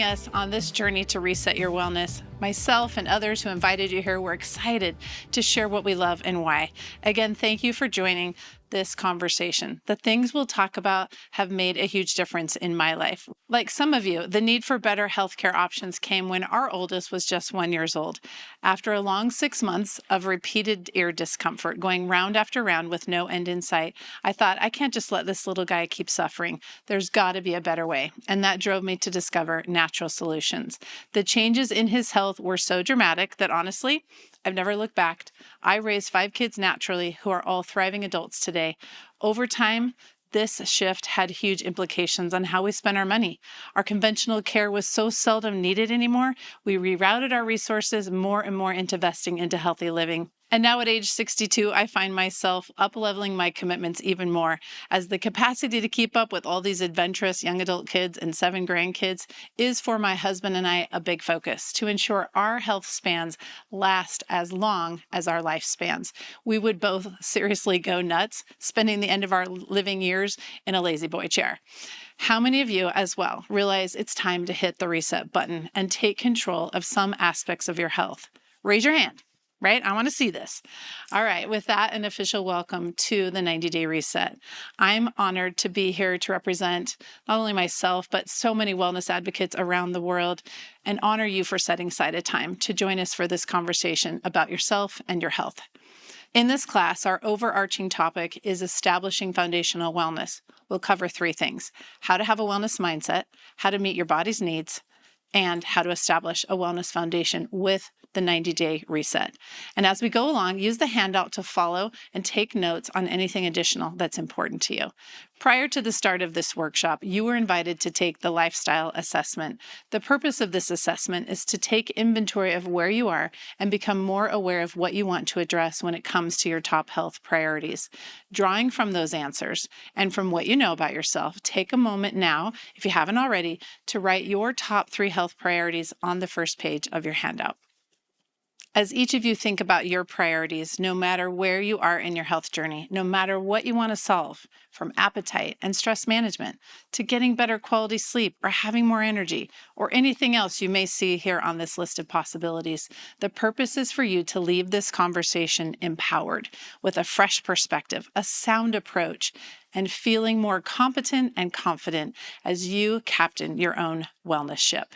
Us on this journey to reset your wellness. Myself and others who invited you here, we're excited to share what we love and why. Again, thank you for joining this conversation. The things we'll talk about have made a huge difference in my life. Like some of you, the need for better healthcare options came when our oldest was just 1 year old. After a long 6 months of repeated ear discomfort, going round after round with no end in sight, I thought, I can't just let this little guy keep suffering. There's got to be a better way. And that drove me to discover natural solutions. The changes in his health were so dramatic that honestly, I've never looked back. I raised 5 kids naturally who are all thriving adults today. Over time, this shift had huge implications on how we spent our money. Our conventional care was so seldom needed anymore, we rerouted our resources more and more into investing into healthy living. And now at age 62, I find myself up-leveling my commitments even more, as the capacity to keep up with all these adventurous young adult kids and 7 grandkids is for my husband and I a big focus to ensure our health spans last as long as our lifespans. We would both seriously go nuts spending the end of our living years in a lazy boy chair. How many of you as well realize it's time to hit the reset button and take control of some aspects of your health? Raise your hand. Right? I want to see this. All right. With that, an official welcome to the 90-Day Reset. I'm honored to be here to represent not only myself, but so many wellness advocates around the world, and honor you for setting aside a time to join us for this conversation about yourself and your health. In this class, our overarching topic is establishing foundational wellness. We'll cover 3 things: how to have a wellness mindset, how to meet your body's needs, and how to establish a wellness foundation with the 90-Day Reset. And as we go along, use the handout to follow and take notes on anything additional that's important to you. Prior to the start of this workshop, you were invited to take the lifestyle assessment. The purpose of this assessment is to take inventory of where you are and become more aware of what you want to address when it comes to your top health priorities. Drawing from those answers and from what you know about yourself, take a moment now, if you haven't already, to write your top 3 health priorities on the first page of your handout. As each of you think about your priorities, no matter where you are in your health journey, no matter what you want to solve, from appetite and stress management to getting better quality sleep or having more energy or anything else you may see here on this list of possibilities, the purpose is for you to leave this conversation empowered with a fresh perspective, a sound approach, and feeling more competent and confident as you captain your own wellness ship.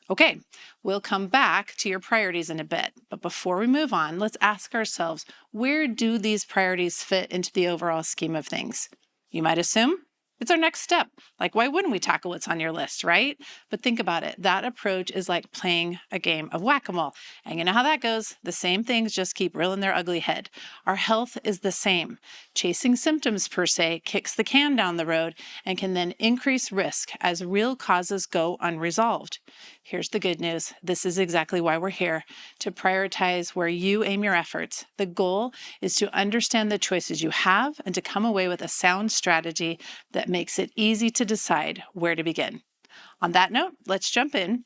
Okay, we'll come back to your priorities in a bit, but before we move on, let's ask ourselves, where do these priorities fit into the overall scheme of things? You might assume it's our next step. Like, why wouldn't we tackle what's on your list, right? But think about it. That approach is like playing a game of whack-a-mole. And you know how that goes. The same things just keep rearing their ugly head. Our health is the same. Chasing symptoms per se kicks the can down the road and can then increase risk as real causes go unresolved. Here's the good news. This is exactly why we're here, to prioritize where you aim your efforts. The goal is to understand the choices you have and to come away with a sound strategy that makes it easy to decide where to begin. On that note, let's jump in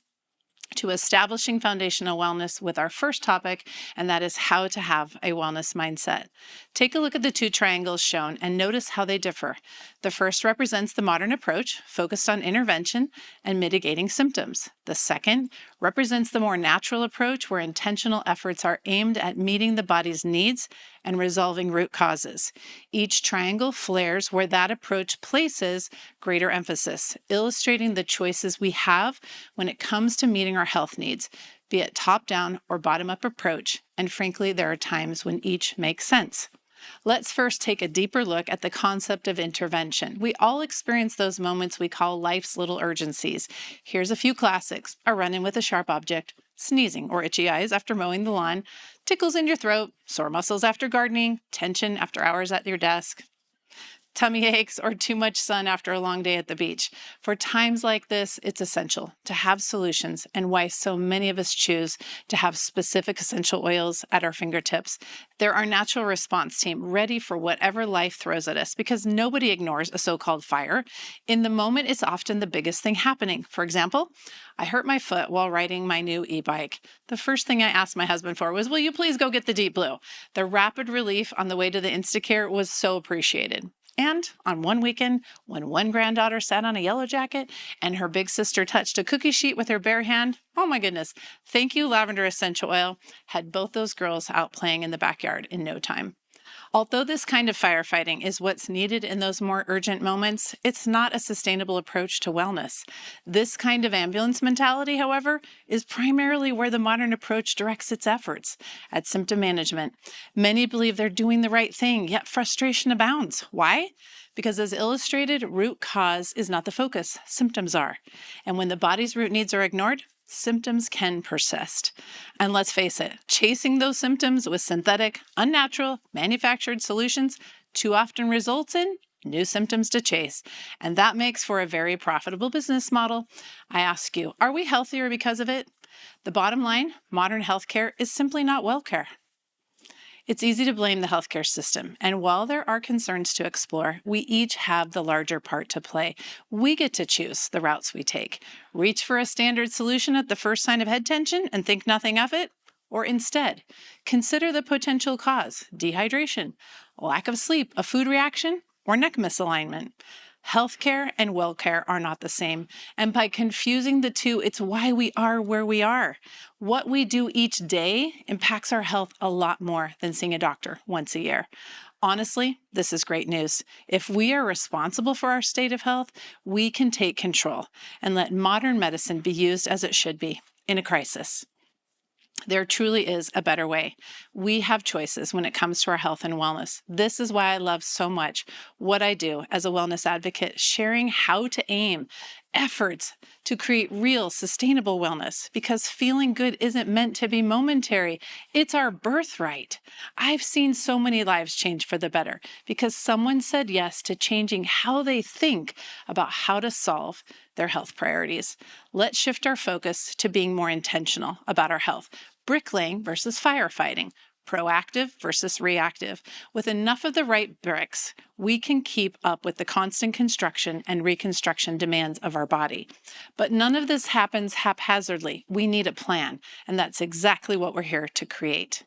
to establishing foundational wellness with our first topic, and that is how to have a wellness mindset. Take a look at the 2 triangles shown and notice how they differ. The first represents the modern approach, focused on intervention and mitigating symptoms. The second represents the more natural approach, where intentional efforts are aimed at meeting the body's needs and resolving root causes. Each triangle flares where that approach places greater emphasis, illustrating the choices we have when it comes to meeting our health needs, be it top-down or bottom-up approach, and frankly, there are times when each makes sense. Let's first take a deeper look at the concept of intervention. We all experience those moments we call life's little urgencies. Here's a few classics: a run-in with a sharp object, sneezing or itchy eyes after mowing the lawn, tickles in your throat, sore muscles after gardening, tension after hours at your desk, tummy aches, or too much sun after a long day at the beach. For times like this, it's essential to have solutions, and why so many of us choose to have specific essential oils at our fingertips. They're our natural response team, ready for whatever life throws at us, because nobody ignores a so-called fire. In the moment, it's often the biggest thing happening. For example, I hurt my foot while riding my new e-bike. The first thing I asked my husband for was, "Will you please go get the Deep Blue?" The rapid relief on the way to the Instacare was so appreciated. And on one weekend, when one granddaughter sat on a yellow jacket and her big sister touched a cookie sheet with her bare hand, oh my goodness, thank you, lavender essential oil, had both those girls out playing in the backyard in no time. Although this kind of firefighting is what's needed in those more urgent moments, it's not a sustainable approach to wellness. This kind of ambulance mentality, however, is primarily where the modern approach directs its efforts at symptom management. Many believe they're doing the right thing, yet frustration abounds. Why? Because as illustrated, root cause is not the focus, symptoms are. And when the body's root needs are ignored, symptoms can persist. And let's face it, chasing those symptoms with synthetic, unnatural, manufactured solutions too often results in new symptoms to chase. And that makes for a very profitable business model. I ask you, are we healthier because of it? The bottom line, modern healthcare is simply not well care. It's easy to blame the healthcare system, and while there are concerns to explore, we each have the larger part to play. We get to choose the routes we take. Reach for a standard solution at the first sign of head tension and think nothing of it, or instead, consider the potential cause: dehydration, lack of sleep, a food reaction, or neck misalignment. Healthcare and well-care are not the same, and by confusing the two, it's why we are where we are. What we do each day impacts our health a lot more than seeing a doctor once a year. Honestly, this is great news. If we are responsible for our state of health, we can take control and let modern medicine be used as it should be in a crisis. There truly is a better way. We have choices when it comes to our health and wellness. This is why I love so much what I do as a wellness advocate, sharing how to aim efforts to create real, sustainable wellness, because feeling good isn't meant to be momentary. It's our birthright. I've seen so many lives change for the better because someone said yes to changing how they think about how to solve their health priorities. Let's shift our focus to being more intentional about our health. Bricklaying versus firefighting, proactive versus reactive. With enough of the right bricks, we can keep up with the constant construction and reconstruction demands of our body. But none of this happens haphazardly. We need a plan, and that's exactly what we're here to create.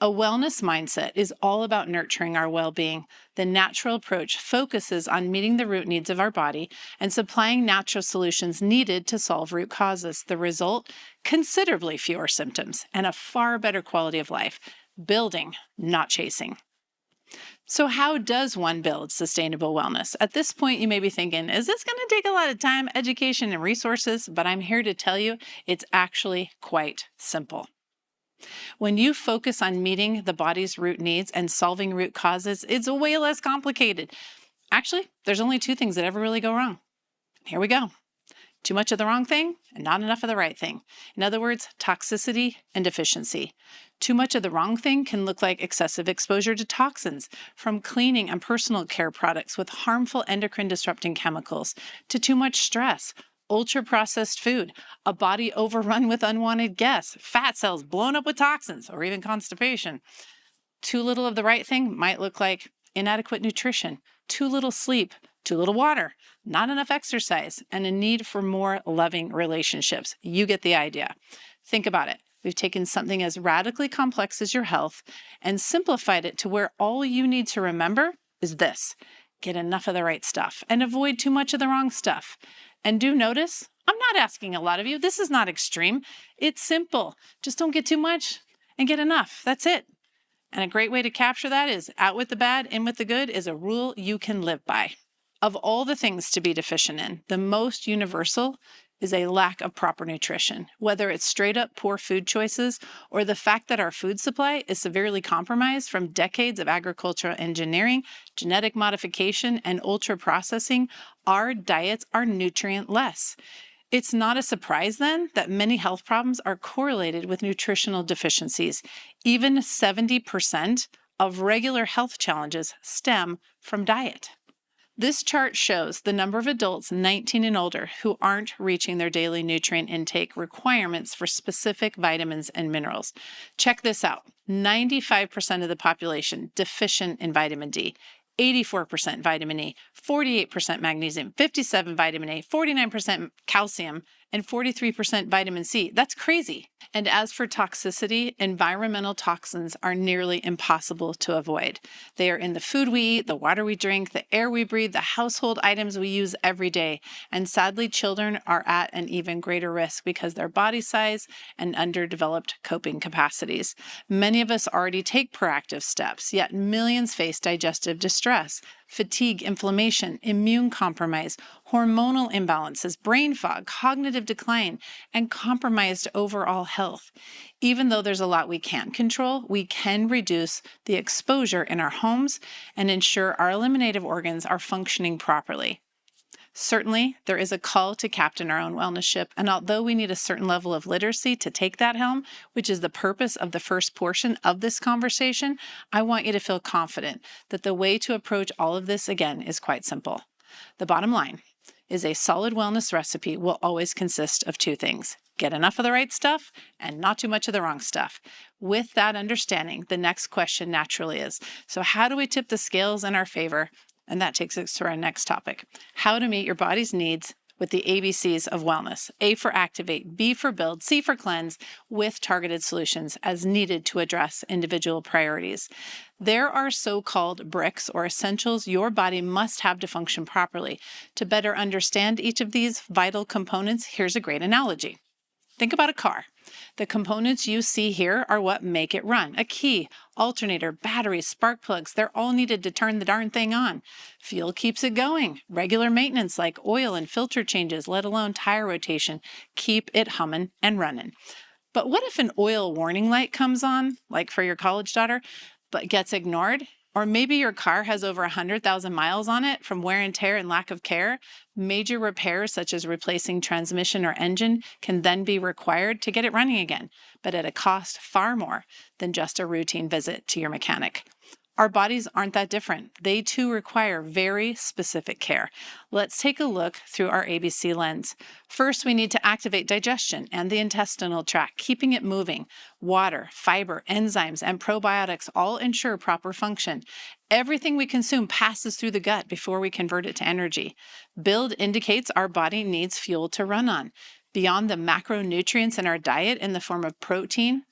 A wellness mindset is all about nurturing our well-being. The natural approach focuses on meeting the root needs of our body and supplying natural solutions needed to solve root causes. The result? Considerably fewer symptoms and a far better quality of life. Building, not chasing. So how does one build sustainable wellness? At this point, you may be thinking, is this going to take a lot of time, education, and resources? But I'm here to tell you it's actually quite simple. When you focus on meeting the body's root needs and solving root causes, it's way less complicated. Actually, there's only two things that ever really go wrong. Here we go. Too much of the wrong thing and not enough of the right thing. In other words, toxicity and deficiency. Too much of the wrong thing can look like excessive exposure to toxins, from cleaning and personal care products with harmful endocrine disrupting chemicals, to too much stress, ultra-processed food, a body overrun with unwanted gas, fat cells blown up with toxins, or even constipation. Too little of the right thing might look like inadequate nutrition, too little sleep, too little water, not enough exercise, and a need for more loving relationships. You get the idea. Think about it. We've taken something as radically complex as your health and simplified it to where all you need to remember is this: get enough of the right stuff and avoid too much of the wrong stuff. And do notice, I'm not asking a lot of you. This is not extreme. It's simple. Just don't get too much and get enough. That's it. And a great way to capture that is out with the bad, in with the good is a rule you can live by. Of all the things to be deficient in, the most universal is a lack of proper nutrition, whether it's straight up poor food choices or the fact that our food supply is severely compromised from decades of agricultural engineering, genetic modification, and ultra processing. Our diets are nutrient-less. It's not a surprise then that many health problems are correlated with nutritional deficiencies. Even 70% of regular health challenges stem from diet. This chart shows the number of adults 19 and older who aren't reaching their daily nutrient intake requirements for specific vitamins and minerals. Check this out. 95% of the population deficient in vitamin D, 84% vitamin E, 48% magnesium, 57% vitamin A, 49% calcium, and 43% vitamin C. That's crazy. And as for toxicity, environmental toxins are nearly impossible to avoid. They are in the food we eat, the water we drink, the air we breathe, the household items we use every day. And sadly, children are at an even greater risk because their body size and underdeveloped coping capacities. Many of us already take proactive steps, yet millions face digestive distress, fatigue, inflammation, immune compromise, hormonal imbalances, brain fog, cognitive decline, and compromised overall health. Even though there's a lot we can't control, we can reduce the exposure in our homes and ensure our eliminative organs are functioning properly. Certainly, there is a call to captain our own wellness ship, and although we need a certain level of literacy to take that helm, which is the purpose of the first portion of this conversation, I want you to feel confident that the way to approach all of this, again, is quite simple. The bottom line is a solid wellness recipe will always consist of two things: get enough of the right stuff and not too much of the wrong stuff. With that understanding, the next question naturally is, so how do we tip the scales in our favor? And that takes us to our next topic: how to meet your body's needs with the ABCs of wellness. A for activate, B for build, C for cleanse, with targeted solutions as needed to address individual priorities. There are so-called bricks or essentials your body must have to function properly. To better understand each of these vital components, here's a great analogy. Think about a car. The components you see here are what make it run. A key, alternator, batteries, spark plugs, they're all needed to turn the darn thing on. Fuel keeps it going. Regular maintenance like oil and filter changes, let alone tire rotation, keep it humming and running. But what if an oil warning light comes on, like for your college daughter, but gets ignored? Or maybe your car has over 100,000 miles on it from wear and tear and lack of care. Major repairs, such as replacing transmission or engine, can then be required to get it running again, but at a cost far more than just a routine visit to your mechanic. Our bodies aren't that different. They too require very specific care. Let's take a look through our ABC lens. First, we need to activate digestion and the intestinal tract, keeping it moving. Water, fiber, enzymes, and probiotics all ensure proper function. Everything we consume passes through the gut before we convert it to energy. Build indicates our body needs fuel to run on. Beyond the macronutrients in our diet in the form of protein,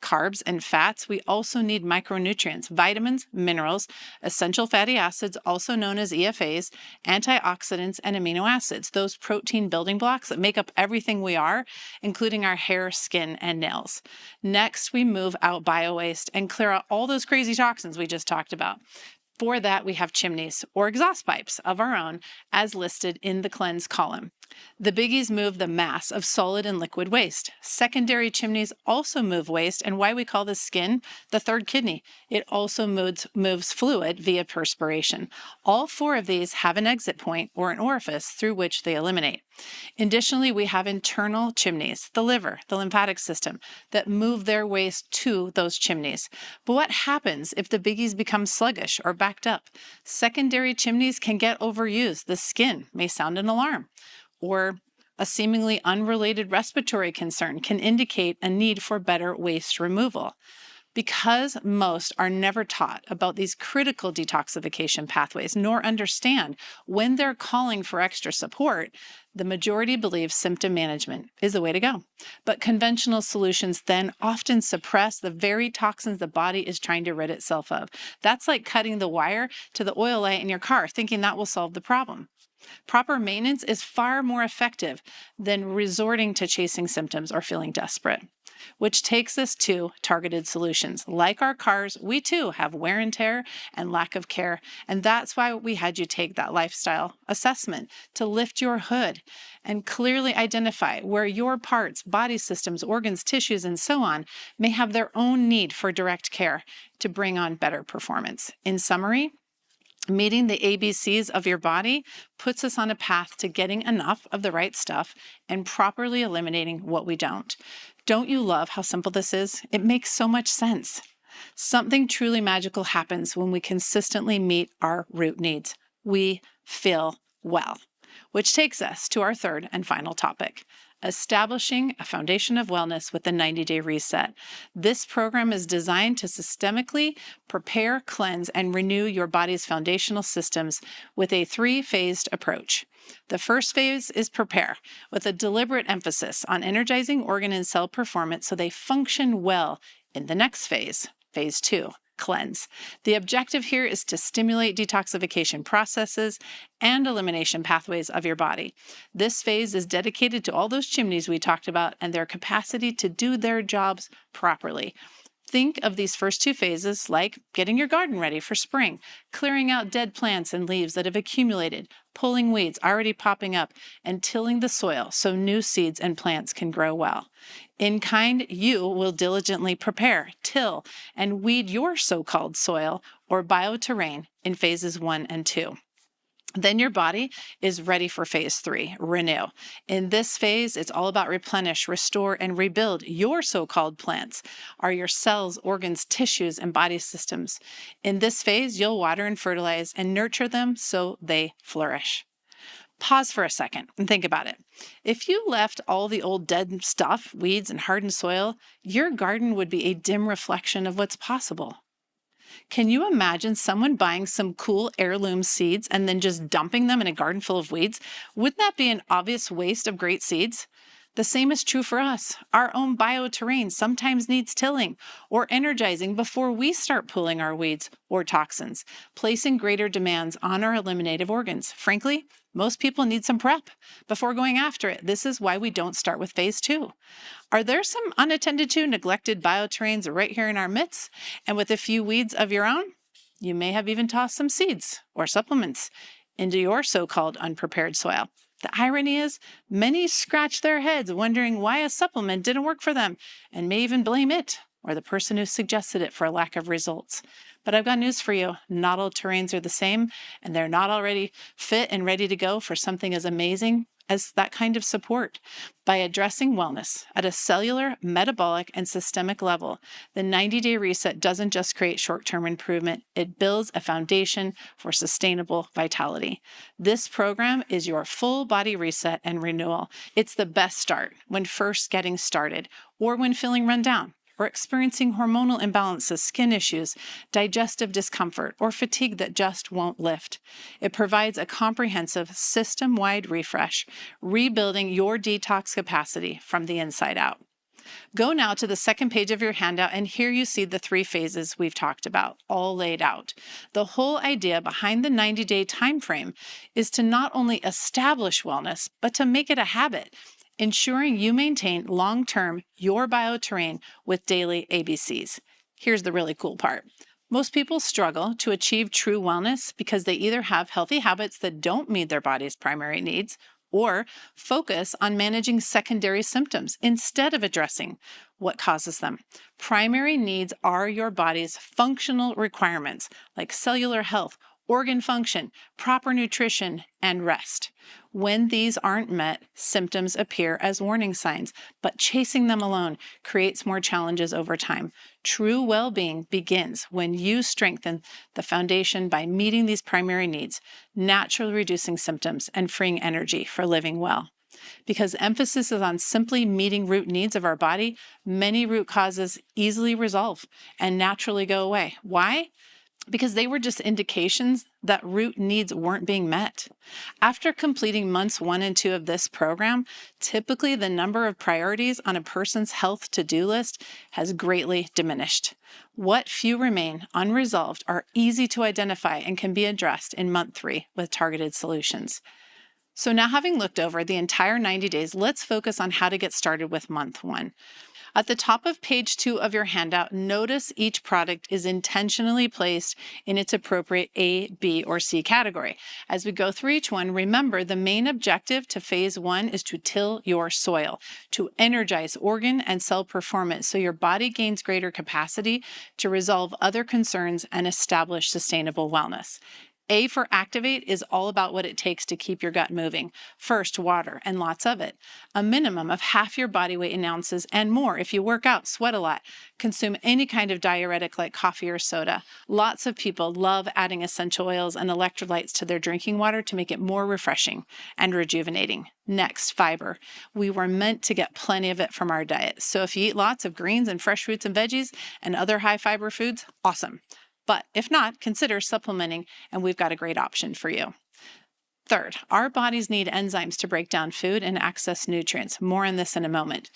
carbs, and fats, we also need micronutrients, vitamins, minerals, essential fatty acids, also known as EFAs, antioxidants, and amino acids, those protein building blocks that make up everything we are, including our hair, skin, and nails. Next, we move out biowaste and clear out all those crazy toxins we just talked about. For that, we have chimneys or exhaust pipes of our own, as listed in the cleanse column. The biggies move the mass of solid and liquid waste. Secondary chimneys also move waste, and why we call the skin the third kidney. It also moves fluid via perspiration. All four of these have an exit point or an orifice through which they eliminate. Additionally, we have internal chimneys, the liver, the lymphatic system, that move their waste to those chimneys. But what happens if the biggies become sluggish or backed up? Secondary chimneys can get overused. The skin may sound an alarm, or a seemingly unrelated respiratory concern can indicate a need for better waste removal. Because most are never taught about these critical detoxification pathways, nor understand when they're calling for extra support, the majority believe symptom management is the way to go. But conventional solutions then often suppress the very toxins the body is trying to rid itself of. That's like cutting the wire to the oil light in your car, thinking that will solve the problem. Proper maintenance is far more effective than resorting to chasing symptoms or feeling desperate. Which takes us to targeted solutions. Like our cars, we too have wear and tear and lack of care. And that's why we had you take that lifestyle assessment to lift your hood and clearly identify where your parts, body systems, organs, tissues, and so on may have their own need for direct care to bring on better performance. In summary, meeting the ABCs of your body puts us on a path to getting enough of the right stuff and properly eliminating what we don't. Don't you love how simple this is? It makes so much sense. Something truly magical happens when we consistently meet our root needs. We feel well. Which takes us to our third and final topic: Establishing a Foundation of Wellness with the 90-Day Reset. This program is designed to systemically prepare, cleanse, and renew your body's foundational systems with a 3-phased approach. The first phase is prepare, with a deliberate emphasis on energizing organ and cell performance so they function well in the next phase, phase 2. Cleanse. The objective here is to stimulate detoxification processes and elimination pathways of your body. This phase is dedicated to all those chimneys we talked about and their capacity to do their jobs properly. Think of these first 2 phases like getting your garden ready for spring, clearing out dead plants and leaves that have accumulated, pulling weeds already popping up, and tilling the soil so new seeds and plants can grow well. In kind, you will diligently prepare, till, and weed your so-called soil or bioterrain in phases 1 and 2. Then your body is ready for phase 3, renew. In this phase, it's all about replenish, restore, and rebuild your so-called plants, are your cells, organs, tissues, and body systems. In this phase, you'll water and fertilize and nurture them so they flourish. Pause for a second and think about it. If you left all the old dead stuff, weeds, and hardened soil, your garden would be a dim reflection of what's possible. Can you imagine someone buying some cool heirloom seeds and then just dumping them in a garden full of weeds? Wouldn't that be an obvious waste of great seeds? The same is true for us. Our own bioterrain sometimes needs tilling or energizing before we start pulling our weeds or toxins, placing greater demands on our eliminative organs. Frankly, most people need some prep before going after it. This is why we don't start with phase 2. Are there some unattended to, neglected bioterrains right here in our midst? And with a few weeds of your own, you may have even tossed some seeds or supplements into your so-called unprepared soil. The irony is, many scratch their heads wondering why a supplement didn't work for them and may even blame it or the person who suggested it for a lack of results. But I've got news for you. Not all terrains are the same, and they're not already fit and ready to go for something as amazing as that kind of support. By addressing wellness at a cellular, metabolic, and systemic level, the 90-Day Reset doesn't just create short-term improvement, it builds a foundation for sustainable vitality. This program is your full body reset and renewal. It's the best start when first getting started or when feeling run down, or experiencing hormonal imbalances, skin issues, digestive discomfort, or fatigue that just won't lift. It provides a comprehensive system-wide refresh, rebuilding your detox capacity from the inside out. Go now to the second page of your handout, and here you see the 3 phases we've talked about, all laid out. The whole idea behind the 90-day time frame is to not only establish wellness, but to make it a habit, ensuring you maintain long-term your bioterrain with daily ABCs. Here's the really cool part. Most people struggle to achieve true wellness because they either have healthy habits that don't meet their body's primary needs or focus on managing secondary symptoms instead of addressing what causes them. Primary needs are your body's functional requirements like cellular health, organ function, proper nutrition, and rest. When these aren't met, symptoms appear as warning signs, but chasing them alone creates more challenges over time. True well-being begins when you strengthen the foundation by meeting these primary needs, naturally reducing symptoms and freeing energy for living well. Because emphasis is on simply meeting root needs of our body, many root causes easily resolve and naturally go away. Why? Because they were just indications that root needs weren't being met. After completing months 1 and 2 of this program, typically the number of priorities on a person's health to-do list has greatly diminished. What few remain unresolved are easy to identify and can be addressed in month 3 with targeted solutions. So now, having looked over the entire 90 days, let's focus on how to get started with month 1. At the top of page 2 of your handout, notice each product is intentionally placed in its appropriate A, B, or C category. As we go through each one, remember the main objective to phase 1 is to till your soil, to energize organ and cell performance so your body gains greater capacity to resolve other concerns and establish sustainable wellness. A for activate is all about what it takes to keep your gut moving. First, water, and lots of it. A minimum of half your body weight in ounces and more if you work out, sweat a lot, consume any kind of diuretic like coffee or soda. Lots of people love adding essential oils and electrolytes to their drinking water to make it more refreshing and rejuvenating. Next, fiber. We were meant to get plenty of it from our diet. So if you eat lots of greens and fresh fruits and veggies and other high fiber foods, awesome. But if not, consider supplementing, and we've got a great option for you. Third, our bodies need enzymes to break down food and access nutrients. More on this in a moment.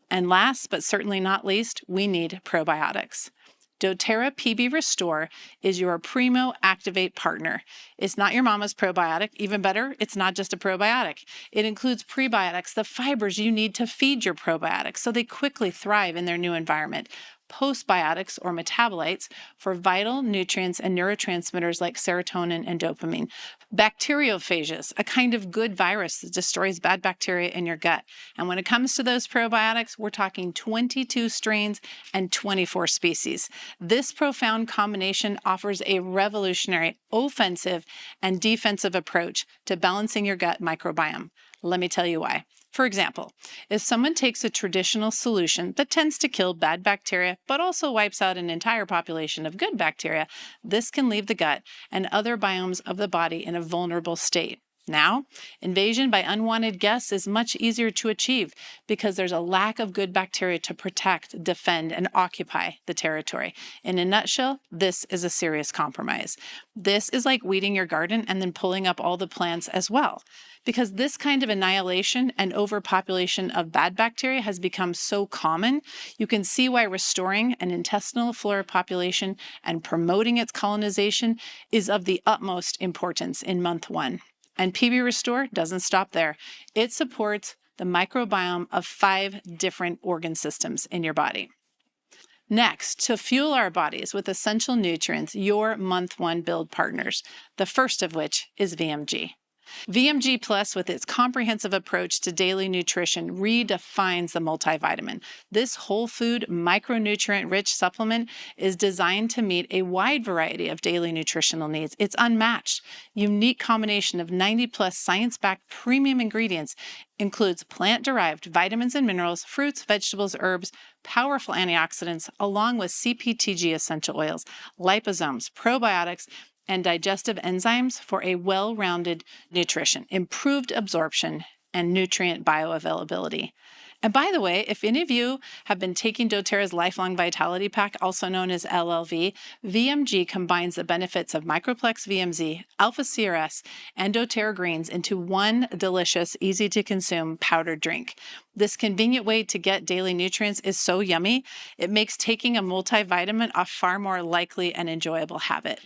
And last, but certainly not least, we need probiotics. doTERRA PB Restore is your Primo Activate partner. It's not your mama's probiotic. Even better, it's not just a probiotic. It includes prebiotics, the fibers you need to feed your probiotics so they quickly thrive in their new environment. Postbiotics or metabolites for vital nutrients and neurotransmitters like serotonin and dopamine. Bacteriophages, a kind of good virus that destroys bad bacteria in your gut. And when it comes to those probiotics, we're talking 22 strains and 24 species. This profound combination offers a revolutionary offensive and defensive approach to balancing your gut microbiome. Let me tell you why. For example, if someone takes a traditional solution that tends to kill bad bacteria but also wipes out an entire population of good bacteria, this can leave the gut and other biomes of the body in a vulnerable state. Now, invasion by unwanted guests is much easier to achieve because there's a lack of good bacteria to protect, defend, and occupy the territory. In a nutshell, this is a serious compromise. This is like weeding your garden and then pulling up all the plants as well. Because this kind of annihilation and overpopulation of bad bacteria has become so common, you can see why restoring an intestinal flora population and promoting its colonization is of the utmost importance in month 1. And PB Restore doesn't stop there. It supports the microbiome of 5 different organ systems in your body. Next, to fuel our bodies with essential nutrients, your month 1 build partners, the first of which is VMG. VMG Plus, with its comprehensive approach to daily nutrition, redefines the multivitamin. This whole food, micronutrient-rich supplement is designed to meet a wide variety of daily nutritional needs. Its unmatched, unique combination of 90-plus science-backed premium ingredients includes plant-derived vitamins and minerals, fruits, vegetables, herbs, powerful antioxidants, along with CPTG essential oils, liposomes, probiotics, and digestive enzymes for a well-rounded nutrition, improved absorption, and nutrient bioavailability. And by the way, if any of you have been taking doTERRA's Lifelong Vitality Pack, also known as LLV, VMG combines the benefits of Microplex VMZ, Alpha CRS, and doTERRA greens into one delicious, easy-to-consume powdered drink. This convenient way to get daily nutrients is so yummy, it makes taking a multivitamin a far more likely and enjoyable habit.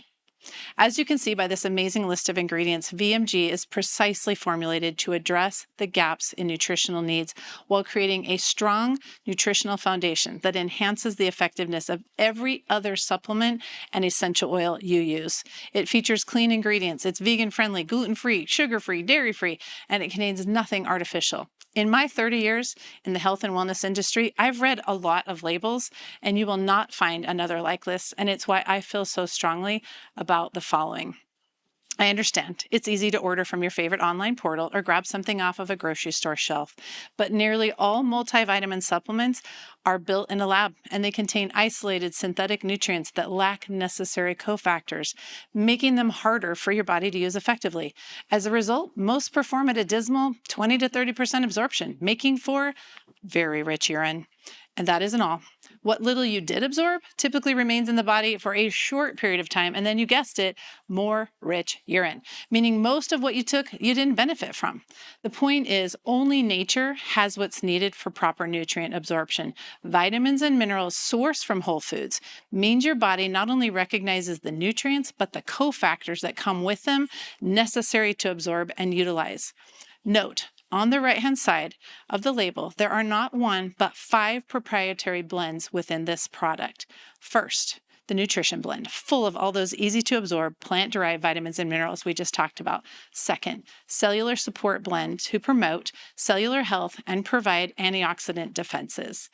As you can see by this amazing list of ingredients, VMG is precisely formulated to address the gaps in nutritional needs while creating a strong nutritional foundation that enhances the effectiveness of every other supplement and essential oil you use. It features clean ingredients, it's vegan-friendly, gluten-free, sugar-free, dairy-free, and it contains nothing artificial. In my 30 years in the health and wellness industry, I've read a lot of labels, and you will not find another like this, and it's why I feel so strongly about the following. I understand it's easy to order from your favorite online portal or grab something off of a grocery store shelf, but nearly all multivitamin supplements are built in a lab, and they contain isolated synthetic nutrients that lack necessary cofactors, making them harder for your body to use effectively. As a result, most perform at a dismal 20 to 30% absorption, making for very rich urine. And that isn't all. What little you did absorb typically remains in the body for a short period of time, and then you guessed it, more rich urine, meaning most of what you took you didn't benefit from. The point is, only nature has what's needed for proper nutrient absorption. Vitamins and minerals sourced from whole foods means your body not only recognizes the nutrients, but the cofactors that come with them necessary to absorb and utilize. Note, on the right-hand side of the label, there are not 1, but 5 proprietary blends within this product. First, the nutrition blend, full of all those easy-to-absorb plant-derived vitamins and minerals we just talked about. Second, cellular support blend to promote cellular health and provide antioxidant defenses.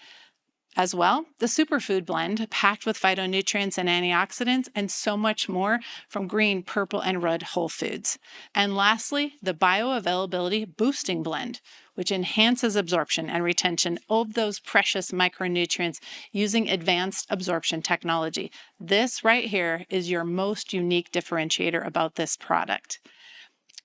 As well, the superfood blend, packed with phytonutrients and antioxidants, and so much more from green, purple, and red whole foods. And lastly, the bioavailability boosting blend, which enhances absorption and retention of those precious micronutrients using advanced absorption technology. This right here is your most unique differentiator about this product.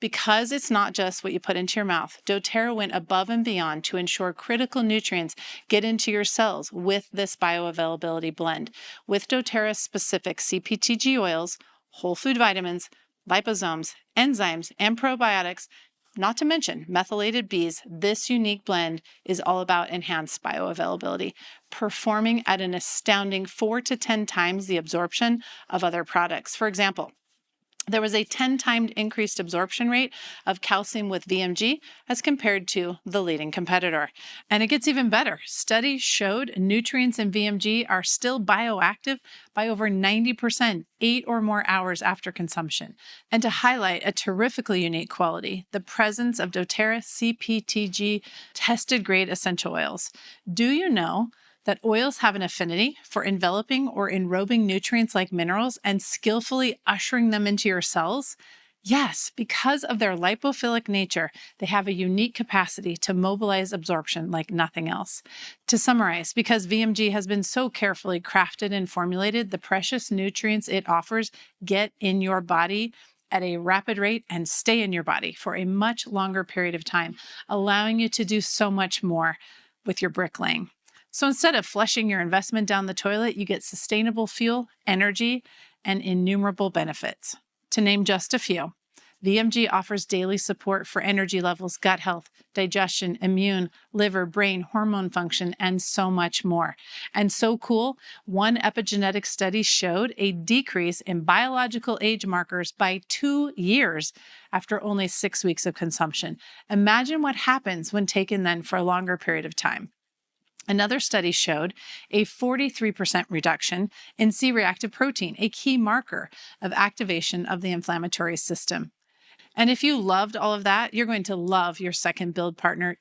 Because it's not just what you put into your mouth, doTERRA went above and beyond to ensure critical nutrients get into your cells with this bioavailability blend. With doTERRA's specific CPTG oils, whole food vitamins, liposomes, enzymes, and probiotics, not to mention methylated Bs, this unique blend is all about enhanced bioavailability, performing at an astounding 4 to 10 times the absorption of other products. For example, there was a 10-times increased absorption rate of calcium with VMG as compared to the leading competitor. And it gets even better. Studies showed nutrients in VMG are still bioactive by over 90%, 8 or more hours after consumption. And to highlight a terrifically unique quality, the presence of doTERRA CPTG tested grade essential oils. Do you know that oils have an affinity for enveloping or enrobing nutrients like minerals and skillfully ushering them into your cells? Yes, because of their lipophilic nature, they have a unique capacity to mobilize absorption like nothing else. To summarize, because VMG has been so carefully crafted and formulated, the precious nutrients it offers get in your body at a rapid rate and stay in your body for a much longer period of time, allowing you to do so much more with your bricklaying. So instead of flushing your investment down the toilet, you get sustainable fuel, energy, and innumerable benefits. To name just a few, VMG offers daily support for energy levels, gut health, digestion, immune, liver, brain, hormone function, and so much more. And so cool, one epigenetic study showed a decrease in biological age markers by 2 years after only 6 weeks of consumption. Imagine what happens when taken then for a longer period of time. Another study showed a 43% reduction in C-reactive protein, a key marker of activation of the inflammatory system. And if you loved all of that, you're going to love your second build partner,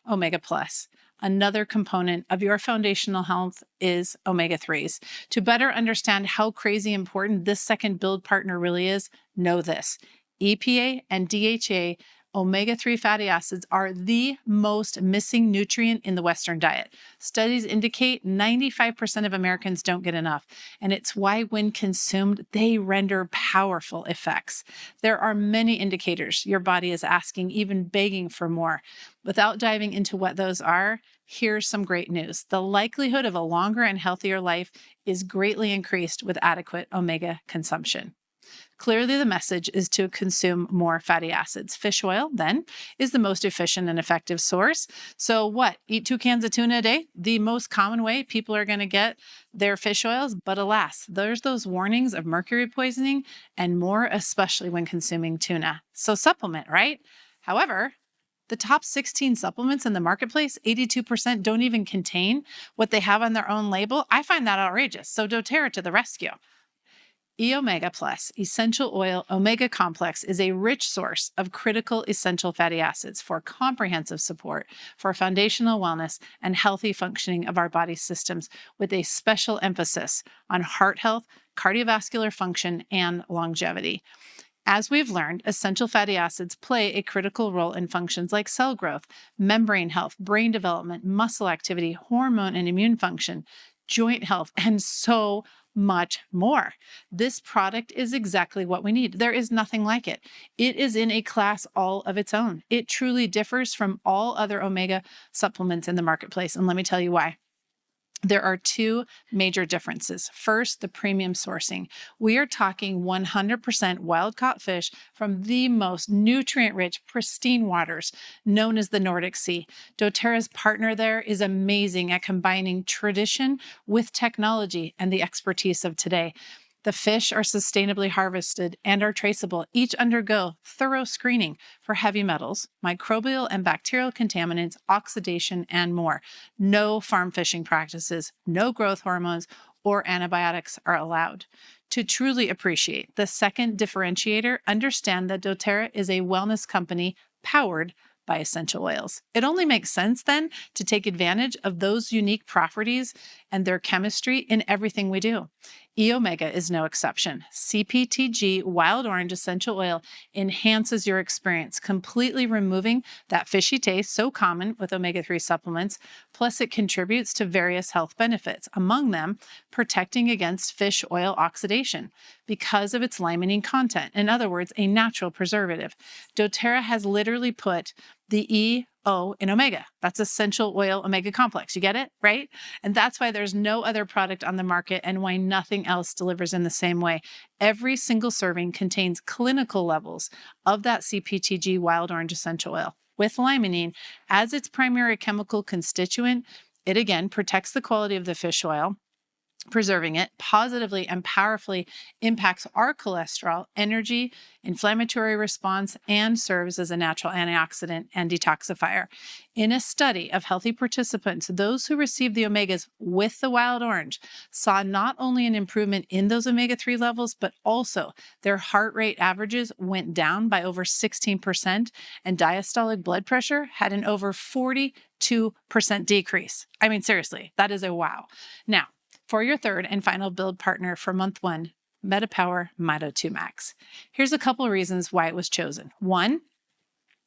Omega Plus. Another component of your foundational health is omega-3s. To better understand how crazy important this second build partner really is, know this. EPA and DHA omega-3 fatty acids are the most missing nutrient in the Western diet. Studies indicate 95% of Americans don't get enough, and it's why when consumed, they render powerful effects. There are many indicators your body is asking, even begging for more. Without diving into what those are, here's some great news. The likelihood of a longer and healthier life is greatly increased with adequate omega consumption. Clearly, the message is to consume more fatty acids. Fish oil, then, is the most efficient and effective source. So what? Eat 2 cans of tuna a day? The most common way people are going to get their fish oils. But alas, there's those warnings of mercury poisoning and more, especially when consuming tuna. So supplement, right? However, the top 16 supplements in the marketplace, 82% don't even contain what they have on their own label. I find that outrageous. So doTERRA to the rescue. Omega Plus Essential Oil Omega Complex is a rich source of critical essential fatty acids for comprehensive support for foundational wellness and healthy functioning of our body systems, with a special emphasis on heart health, cardiovascular function, and longevity. As we've learned, essential fatty acids play a critical role in functions like cell growth, membrane health, brain development, muscle activity, hormone and immune function, joint health, and so much more. This product is exactly what we need. There is nothing like it. It is in a class all of its own. It truly differs from all other omega supplements in the marketplace, and let me tell you why. There are 2 major differences. First, the premium sourcing. We are talking 100% wild-caught fish from the most nutrient-rich, pristine waters known as the Nordic Sea. doTERRA's partner there is amazing at combining tradition with technology and the expertise of today. The fish are sustainably harvested and are traceable. Each undergo thorough screening for heavy metals, microbial and bacterial contaminants, oxidation, and more. No farm fishing practices, no growth hormones, or antibiotics are allowed. To truly appreciate the second differentiator, understand that doTERRA is a wellness company powered by essential oils. It only makes sense then to take advantage of those unique properties and their chemistry in everything we do. E omega is no exception. CPTG wild orange essential oil enhances your experience, completely removing that fishy taste so common with omega-3 supplements. Plus, it contributes to various health benefits, among them protecting against fish oil oxidation because of its limonene content. In other words, a natural preservative. doTERRA has literally put the EO in omega. That's essential oil omega complex. You get it, right? And that's why there's no other product on the market and why nothing else delivers in the same way. Every single serving contains clinical levels of that CPTG wild orange essential oil with limonene as its primary chemical constituent. It again protects the quality of the fish oil. Preserving it positively and powerfully impacts our cholesterol, energy, inflammatory response, and serves as a natural antioxidant and detoxifier. In a study of healthy participants, those who received the omegas with the wild orange saw not only an improvement in those omega-3 levels, but also their heart rate averages went down by over 16%, and diastolic blood pressure had an over 42% decrease. I mean, seriously, that is a wow. Now, for your third and final build partner for month 1, MetaPower Mito 2 Max. Here's a couple of reasons why it was chosen. 1,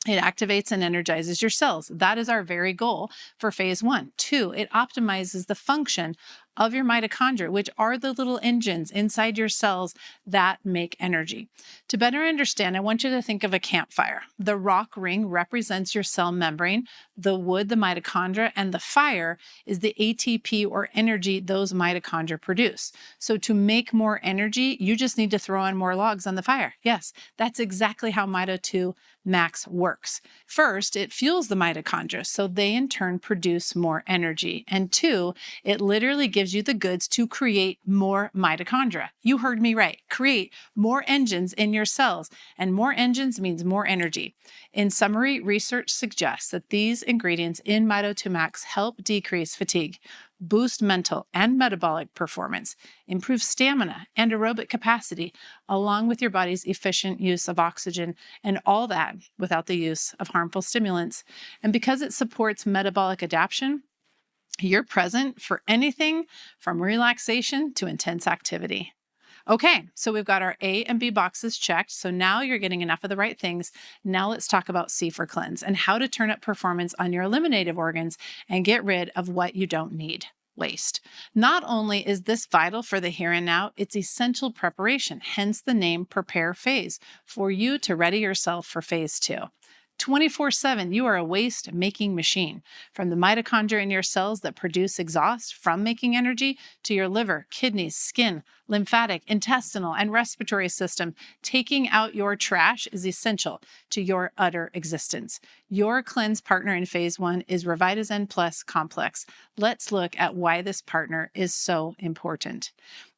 it activates and energizes your cells. That is our very goal for phase 1. 2, it optimizes the function of your mitochondria, which are the little engines inside your cells that make energy. To better understand, I want you to think of a campfire. The rock ring represents your cell membrane, the wood, the mitochondria, and the fire is the ATP or energy those mitochondria produce. So to make more energy, you just need to throw in more logs on the fire. Yes, that's exactly how Mito 2 Max works. First, it fuels the mitochondria, so they in turn produce more energy. And 2, it literally gives you the goods to create more mitochondria. You heard me right. Create more engines in your cells, and more engines means more energy. In summary, research suggests that these ingredients in Mito 2 Max help decrease fatigue, boost mental and metabolic performance, improve stamina and aerobic capacity, along with your body's efficient use of oxygen, and all that without the use of harmful stimulants. And because it supports metabolic adaptation, you're present for anything from relaxation to intense activity. Okay, so we've got our A and B boxes checked. So now you're getting enough of the right things. Now let's talk about C for cleanse and how to turn up performance on your eliminative organs and get rid of what you don't need. Waste. Not only is this vital for the here and now, it's essential preparation, hence the name prepare phase, for you to ready yourself for phase 2. 24/7, you are a waste-making machine. From the mitochondria in your cells that produce exhaust from making energy to your liver, kidneys, skin, lymphatic, intestinal, and respiratory system, taking out your trash is essential to your utter existence. Your cleanse partner in phase 1 is Revitazen Plus Complex. Let's look at why this partner is so important.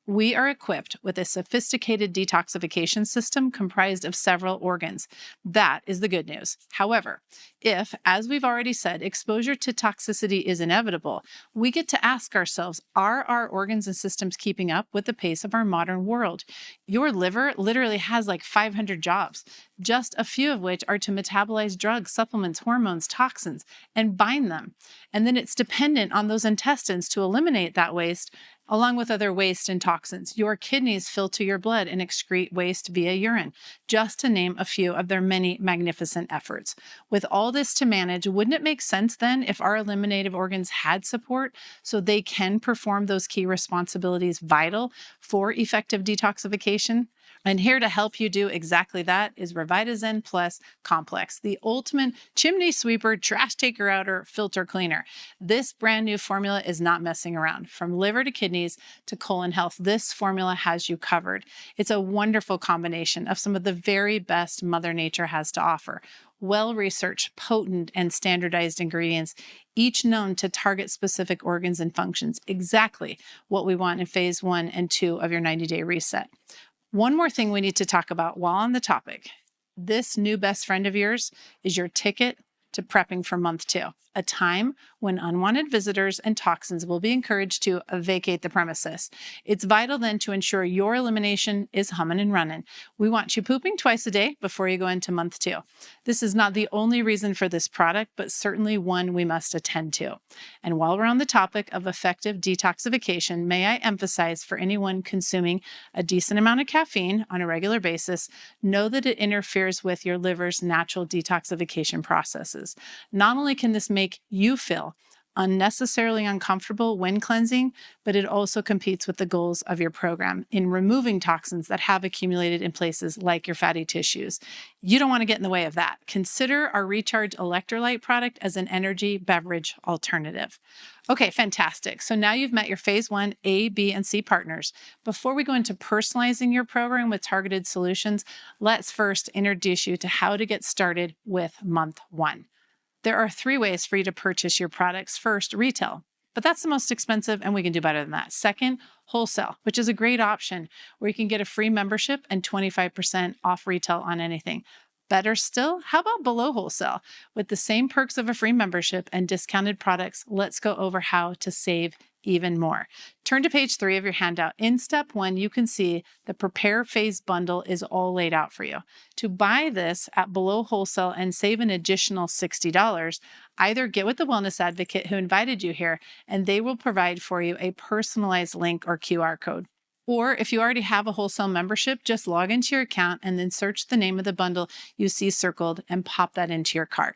We are equipped with a sophisticated detoxification system comprised of several organs. That is the good news. However, if, as we've already said, exposure to toxicity is inevitable, we get to ask ourselves, are our organs and systems keeping up with the pace of our modern world? Your liver literally has like 500 jobs, just a few of which are to metabolize drugs, supplements, hormones, toxins, and bind them. And then it's dependent on those intestines to eliminate that waste, along with other waste and toxins. Your kidneys filter your blood and excrete waste via urine, just to name a few of their many magnificent efforts. With all this to manage, wouldn't it make sense then if our eliminative organs had support so they can perform those key responsibilities vital for effective detoxification? And here to help you do exactly that is Revitazen Plus Complex, the ultimate chimney sweeper, trash taker outer, filter cleaner. This brand new formula is not messing around. From liver to kidneys to colon health, this formula has you covered. It's a wonderful combination of some of the very best Mother Nature has to offer. Well-researched, potent, and standardized ingredients, each known to target specific organs and functions, exactly what we want in phase 1 and 2 of your 90-day reset. One more thing we need to talk about while on the topic. This new best friend of yours is your ticket to prepping for month 2. a time when unwanted visitors and toxins will be encouraged to vacate the premises. It's vital then to ensure your elimination is humming and running. We want you pooping twice a day before you go into month 2. This is not the only reason for this product, but certainly one we must attend to. And while we're on the topic of effective detoxification, may I emphasize for anyone consuming a decent amount of caffeine on a regular basis, know that it interferes with your liver's natural detoxification processes. Not only can this make you feel unnecessarily uncomfortable when cleansing, but it also competes with the goals of your program in removing toxins that have accumulated in places like your fatty tissues. You don't want to get in the way of that. Consider our Recharge electrolyte product as an energy beverage alternative. Okay, fantastic. So now you've met your phase 1 A, B, and C partners. Before we go into personalizing your program with targeted solutions, let's first introduce you to how to get started with month 1. There are 3 ways for you to purchase your products. First, retail, but that's the most expensive and we can do better than that. Second, wholesale, which is a great option where you can get a free membership and 25% off retail on anything. Better still, how about below wholesale? With the same perks of a free membership and discounted products, let's go over how to save even more. Turn to page 3 of your handout. In step 1, you can see the Prepare Phase bundle is all laid out for you. To buy this at below wholesale and save an additional $60, either get with the wellness advocate who invited you here, and they will provide for you a personalized link or QR code. Or if you already have a wholesale membership, just log into your account and then search the name of the bundle you see circled and pop that into your cart.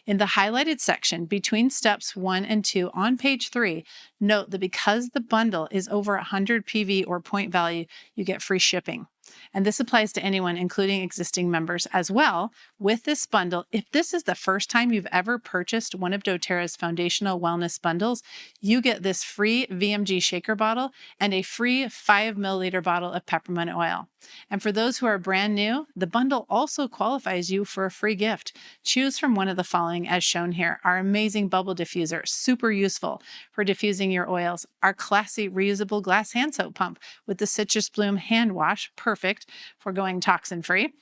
In the highlighted section between steps 1 and 2 on page 3, note that because the bundle is over 100 PV or point value, you get free shipping. And this applies to anyone, including existing members as well. With this bundle, if this is the first time you've ever purchased one of doTERRA's foundational wellness bundles, you get this free VMG shaker bottle and a free 5 milliliter bottle of peppermint oil. And for those who are brand new, the bundle also qualifies you for a free gift. Choose from one of the following as shown here. Our amazing bubble diffuser, super useful for diffusing your oils. Our classy reusable glass hand soap pump with the citrus bloom hand wash, perfect for going toxin-free.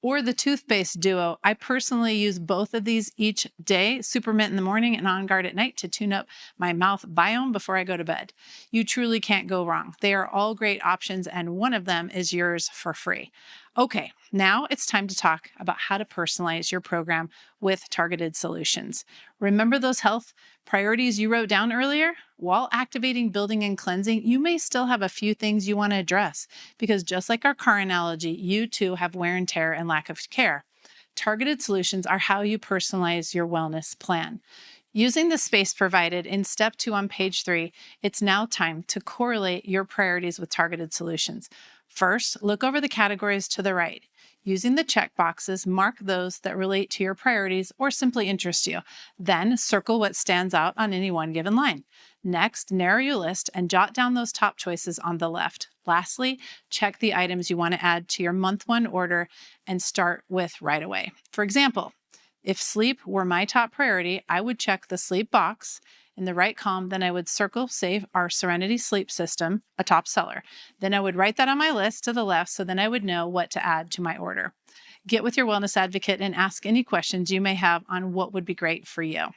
Or the toothpaste duo. I personally use both of these each day, Super Mint in the morning and On Guard at night to tune up my mouth biome before I go to bed. You truly can't go wrong. They are all great options and one of them is yours for free. Okay, now it's time to talk about how to personalize your program with targeted solutions. Remember those health priorities you wrote down earlier? While activating, building, and cleansing, you may still have a few things you want to address because just like our car analogy, you too have wear and tear and lack of care. Targeted solutions are how you personalize your wellness plan. Using the space provided in step 2 on page 3, it's now time to correlate your priorities with targeted solutions. First, look over the categories to the right. Using the checkboxes, mark those that relate to your priorities or simply interest you. Then circle what stands out on any one given line. Next, narrow your list and jot down those top choices on the left. Lastly, check the items you want to add to your month 1 order and start with right away. For example, if sleep were my top priority, I would check the sleep box in the right column. Then I would circle, save our Serenity Sleep System, a top seller. Then I would write that on my list to the left so then I would know what to add to my order. Get with your wellness advocate and ask any questions you may have on what would be great for you.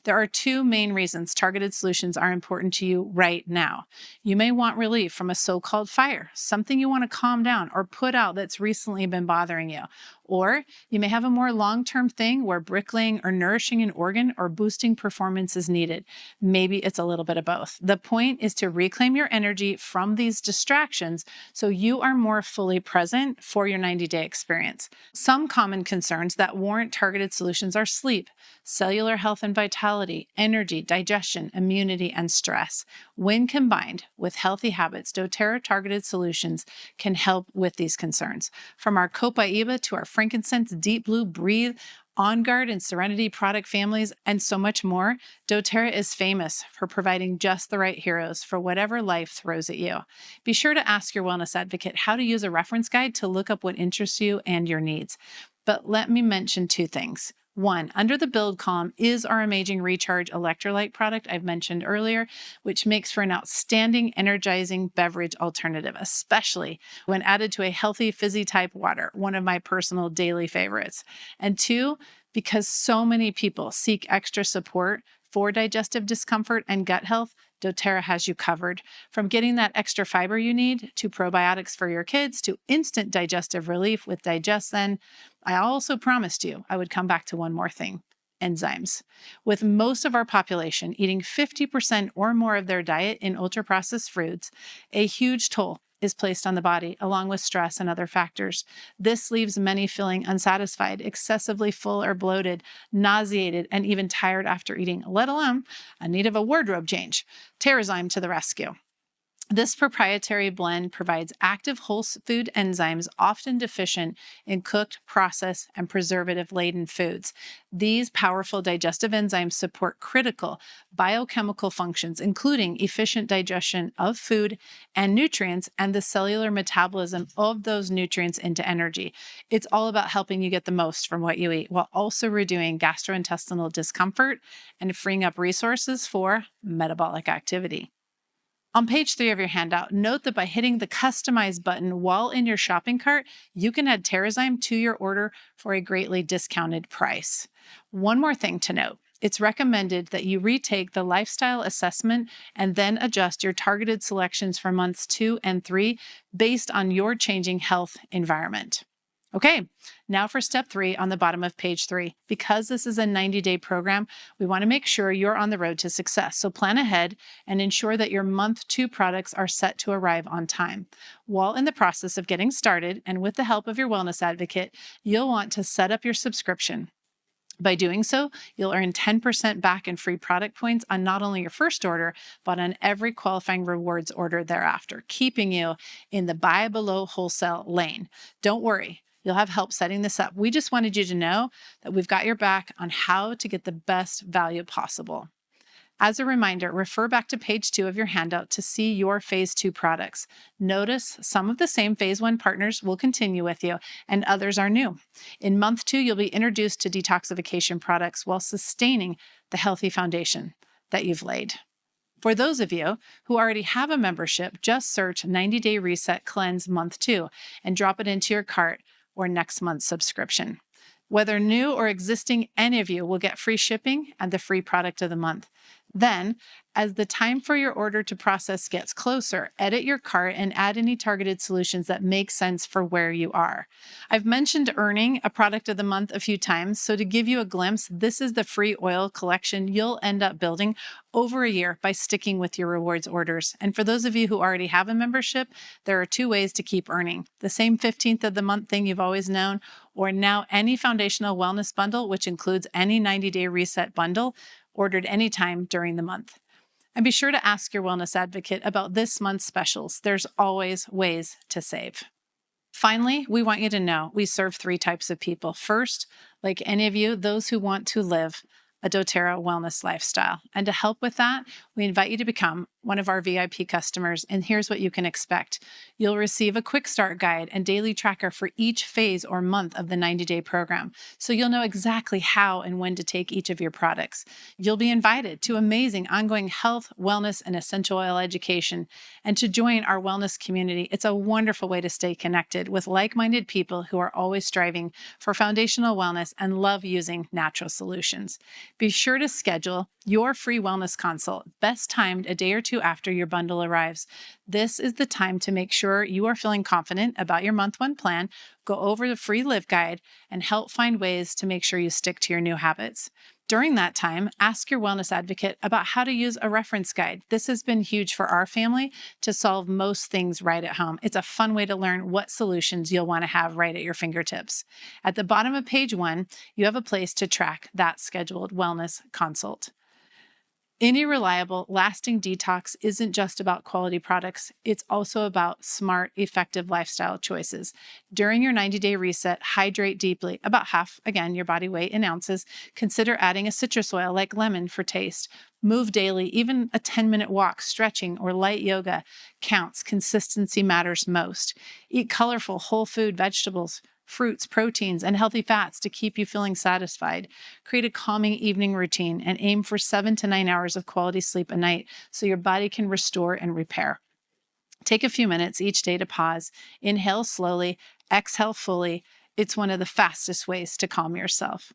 There are 2 main reasons targeted solutions are important to you right now. You may want relief from a so-called fire, something you want to calm down or put out that's recently been bothering you. Or you may have a more long-term thing where bricklaying or nourishing an organ or boosting performance is needed. Maybe it's a little bit of both. The point is to reclaim your energy from these distractions so you are more fully present for your 90-day experience. Some common concerns that warrant targeted solutions are sleep, cellular health and vitality, energy, digestion, immunity, and stress. When combined with healthy habits, doTERRA targeted solutions can help with these concerns. From our Copaiba to our Frankincense, Deep Blue, Breathe, On Guard, and Serenity product families, and so much more, doTERRA is famous for providing just the right heroes for whatever life throws at you. Be sure to ask your wellness advocate how to use a reference guide to look up what interests you and your needs. But let me mention 2 things. 1, under the build column is our amazing Recharge electrolyte product I've mentioned earlier, which makes for an outstanding energizing beverage alternative, especially when added to a healthy fizzy type water, one of my personal daily favorites. And 2, Because so many people seek extra support for digestive discomfort and gut health, doTERRA has you covered. From getting that extra fiber you need to probiotics for your kids to instant digestive relief with DigestZen, I also promised you I would come back to one more thing: enzymes. With most of our population eating 50% or more of their diet in ultra-processed foods, a huge toll is placed on the body, along with stress and other factors. This leaves many feeling unsatisfied, excessively full or bloated, nauseated, and even tired after eating, let alone in need of a wardrobe change. Terrazyme to the rescue. This proprietary blend provides active whole food enzymes often deficient in cooked, processed, and preservative-laden foods. These powerful digestive enzymes support critical biochemical functions, including efficient digestion of food and nutrients and the cellular metabolism of those nutrients into energy. It's all about helping you get the most from what you eat while also reducing gastrointestinal discomfort and freeing up resources for metabolic activity. On page 3 of your handout, note that by hitting the Customize button while in your shopping cart, you can add Terrazyme to your order for a greatly discounted price. One more thing to note: it's recommended that you retake the lifestyle assessment and then adjust your targeted selections for months 2 and 3 based on your changing health environment. Okay, now for step 3 on the bottom of page 3. Because this is a 90-day program, we want to make sure you're on the road to success. So plan ahead and ensure that your month 2 products are set to arrive on time. While in the process of getting started, and with the help of your wellness advocate, you'll want to set up your subscription. By doing so, you'll earn 10% back in free product points on not only your first order, but on every qualifying rewards order thereafter, keeping you in the buy below wholesale lane. Don't worry, you'll have help setting this up. We just wanted you to know that we've got your back on how to get the best value possible. As a reminder, refer back to page 2 of your handout to see your phase 2 products. Notice some of the same phase 1 partners will continue with you and others are new. In month 2, you'll be introduced to detoxification products while sustaining the healthy foundation that you've laid. For those of you who already have a membership, just search 90-Day Reset Cleanse Month 2 and drop it into your cart or next month's subscription. Whether new or existing, any of you will get free shipping and the free product of the month. Then, as the time for your order to process gets closer, edit your cart and add any targeted solutions that make sense for where you are. I've mentioned earning a product of the month a few times, so to give you a glimpse, this is the free oil collection you'll end up building over a year by sticking with your rewards orders. And for those of you who already have a membership, there are 2 ways to keep earning: the same 15th of the month thing you've always known, or now any foundational wellness bundle, which includes any 90-day reset bundle ordered anytime during the month. And be sure to ask your wellness advocate about this month's specials. There's always ways to save. Finally, we want you to know we serve 3 types of people. First, like any of you, those who want to live a doTERRA wellness lifestyle. And to help with that, we invite you to become one of our VIP customers. And here's what you can expect. You'll receive a quick start guide and daily tracker for each phase or month of the 90-day program, so you'll know exactly how and when to take each of your products. You'll be invited to amazing ongoing health, wellness, and essential oil education, and to join our wellness community. It's a wonderful way to stay connected with like-minded people who are always striving for foundational wellness and love using natural solutions. Be sure to schedule your free wellness consult, best timed a day or 2 after your bundle arrives. This is the time to make sure you are feeling confident about your month 1 plan, go over the free live guide, and help find ways to make sure you stick to your new habits. During that time, ask your wellness advocate about how to use a reference guide. This has been huge for our family to solve most things right at home. It's a fun way to learn what solutions you'll want to have right at your fingertips. At the bottom of page 1, you have a place to track that scheduled wellness consult. Any reliable, lasting detox isn't just about quality products. It's also about smart, effective lifestyle choices. During your 90-day reset, hydrate deeply, about half, again, your body weight in ounces. Consider adding a citrus oil like lemon for taste. Move daily, even a 10-minute walk, stretching, or light yoga counts. Consistency matters most. Eat colorful, whole food vegetables, fruits, proteins, and healthy fats to keep you feeling satisfied. Create a calming evening routine and aim for 7 to 9 hours of quality sleep a night so your body can restore and repair. Take a few minutes each day to pause, inhale slowly, exhale fully. It's one of the fastest ways to calm yourself.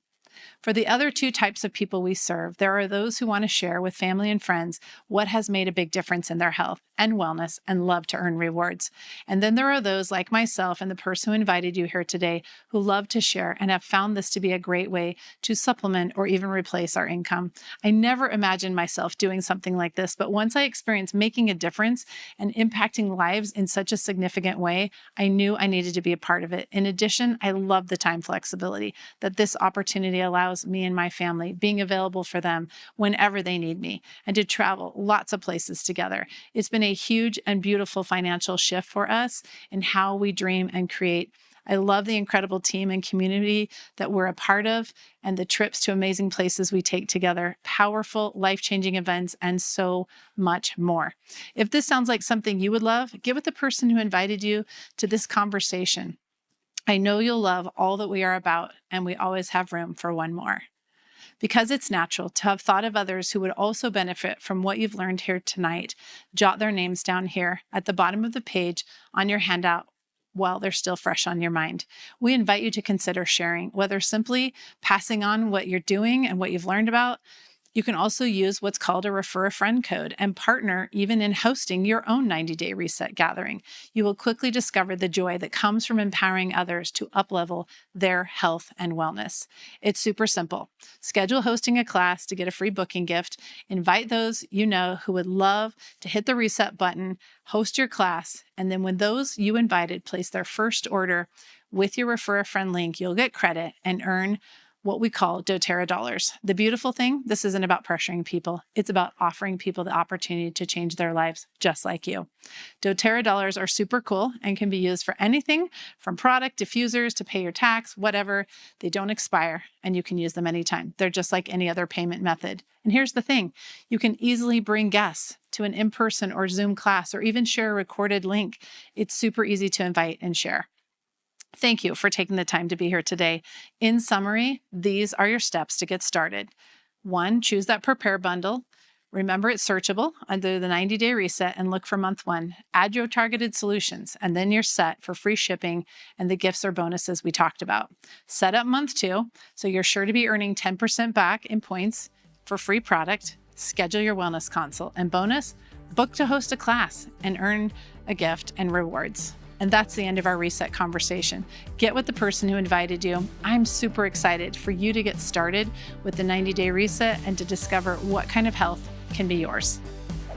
For the other two types of people we serve, there are those who want to share with family and friends what has made a big difference in their health and wellness and love to earn rewards. And then there are those like myself and the person who invited you here today who love to share and have found this to be a great way to supplement or even replace our income. I never imagined myself doing something like this, but once I experienced making a difference and impacting lives in such a significant way, I knew I needed to be a part of it. In addition, I love the time flexibility that this opportunity allows me and my family, being available for them whenever they need me, and to travel lots of places together. It's been a huge and beautiful financial shift for us in how we dream and create. I love the incredible team and community that we're a part of and the trips to amazing places we take together, powerful, life-changing events, and so much more. If this sounds like something you would love, get with the person who invited you to this conversation. I know you'll love all that we are about, and we always have room for one more. Because it's natural to have thought of others who would also benefit from what you've learned here tonight, jot their names down here at the bottom of the page on your handout while they're still fresh on your mind. We invite you to consider sharing, whether simply passing on what you're doing and what you've learned about. You can also use what's called a refer a friend code and partner even in hosting your own 90-day reset gathering. You will quickly discover the joy that comes from empowering others to uplevel their health and wellness. It's super simple. Schedule hosting a class to get a free booking gift. Invite those you know who would love to hit the reset button, host your class, and then when those you invited place their first order with your refer a friend link, you'll get credit and earn what we call doTERRA dollars. The beautiful thing, this isn't about pressuring people. It's about offering people the opportunity to change their lives just like you. doTERRA dollars are super cool and can be used for anything from product diffusers to pay your tax, whatever. They don't expire and you can use them anytime. They're just like any other payment method. And here's the thing, you can easily bring guests to an in-person or Zoom class or even share a recorded link. It's super easy to invite and share. Thank you for taking the time to be here today. In summary, these are your steps to get started. 1, choose that prepare bundle. Remember it's searchable under the 90-day reset and look for month 1. Add your targeted solutions, and then you're set for free shipping and the gifts or bonuses we talked about. Set up month 2, so you're sure to be earning 10% back in points for free product. Schedule your wellness consult, and bonus, book to host a class and earn a gift and rewards. And that's the end of our reset conversation. Get with the person who invited you. I'm super excited for you to get started with the 90-day reset and to discover what kind of health can be yours.